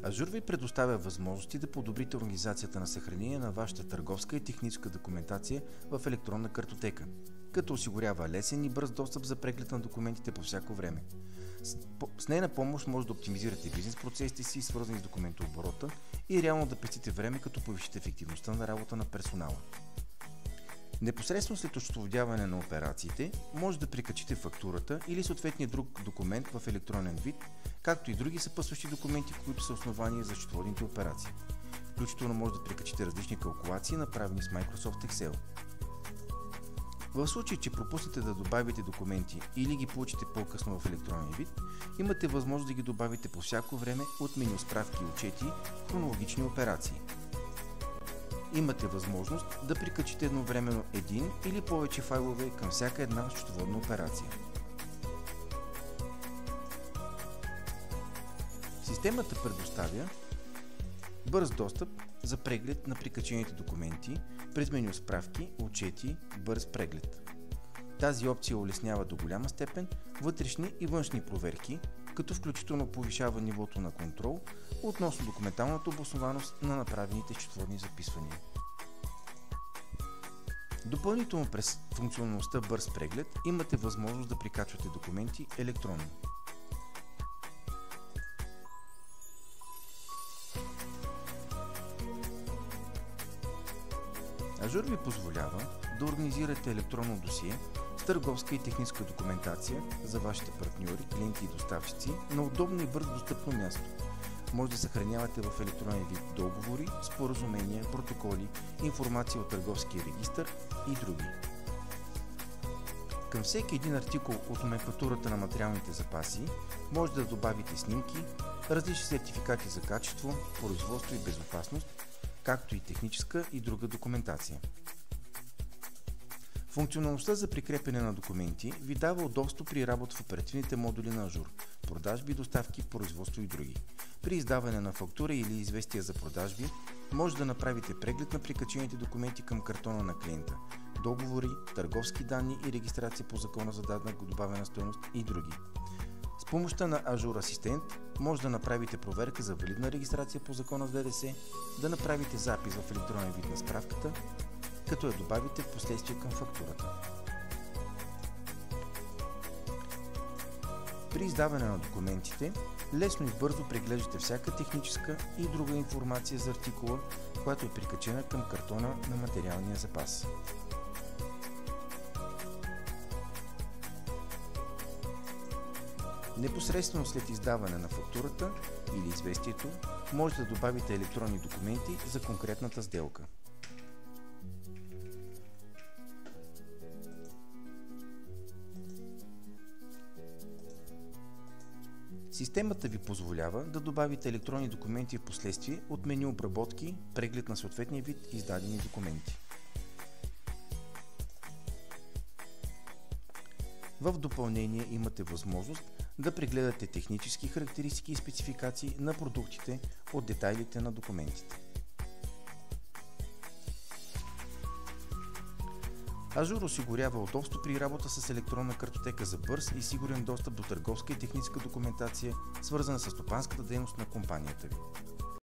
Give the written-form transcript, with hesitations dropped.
Ажур ви предоставя възможности да подобрите организацията на съхранение на вашата търговска и техническа документация в електронна картотека, като осигурява лесен и бърз достъп за преглед на документите по всяко време. С нейна помощ може да оптимизирате бизнес процесите си, свързани с документооборота, и реално да пестите време, като повишите ефективността на работа на персонала. Непосредствено след осчетоводяване на операциите, може да прикачите фактурата или съответния друг документ в електронен вид, както и други съпътстващи документи, които са основания за счетоводните операции. Включително може да прикачите различни калкулации, направени с Microsoft Excel. В случай, че пропуснете да добавите документи или ги получите по-късно в електронен вид, имате възможност да ги добавите по всяко време от меню справки и отчети, хронологични операции. Имате възможност да прикачите едновременно един или повече файлове към всяка една счетоводна операция. Системата предоставя бърз достъп за преглед на прикачените документи през меню справки, отчети, бърз преглед. Тази опция улеснява до голяма степен вътрешни и външни проверки, като включително повишава нивото на контрол относно документалната обоснованост на направените счетоводни записвания. Допълнително през функционалността Бърз преглед имате възможност да прикачвате документи електронно. Ажур ви позволява да организирате електронно досие с търговска и техническа документация за вашите партньори, клиенти и доставчици на удобно и бързо достъпно място. Може да съхранявате в електронен вид договори, споразумения, протоколи, информация от търговския регистър и други. Към всеки един артикул от номенклатурата на материалните запаси може да добавите снимки, различни сертификати за качество, производство и безопасност, както и техническа и друга документация. Функционалността за прикрепяне на документи ви дава удобство при работа в оперативните модули на Ажур – продажби, доставки, производство и други. При издаване на фактура или известия за продажби може да направите преглед на прикачените документи към картона на клиента, договори, търговски данни и регистрация по закона за дадена добавена стойност и други. С помощта на Ажур Асистент може да направите проверка за валидна регистрация по закона за ДДС, да направите запис в електронен вид на справката, като я добавите в последствие към фактурата. При издаване на документите, лесно и бързо преглеждате всяка техническа и друга информация за артикула, която е прикачена към картона на материалния запас. Непосредствено след издаване на фактурата или известието, може да добавите електронни документи за конкретната сделка. Системата ви позволява да добавите електронни документи в последствие от меню обработки, преглед на съответния вид издадени документи. В допълнение имате възможност да прегледате технически характеристики и спецификации на продуктите от детайлите на документите. Ажур осигурява удобство при работа с електронна картотека за бърз и сигурен достъп до търговска и техническа документация, свързана с стопанската дейност на компанията ви.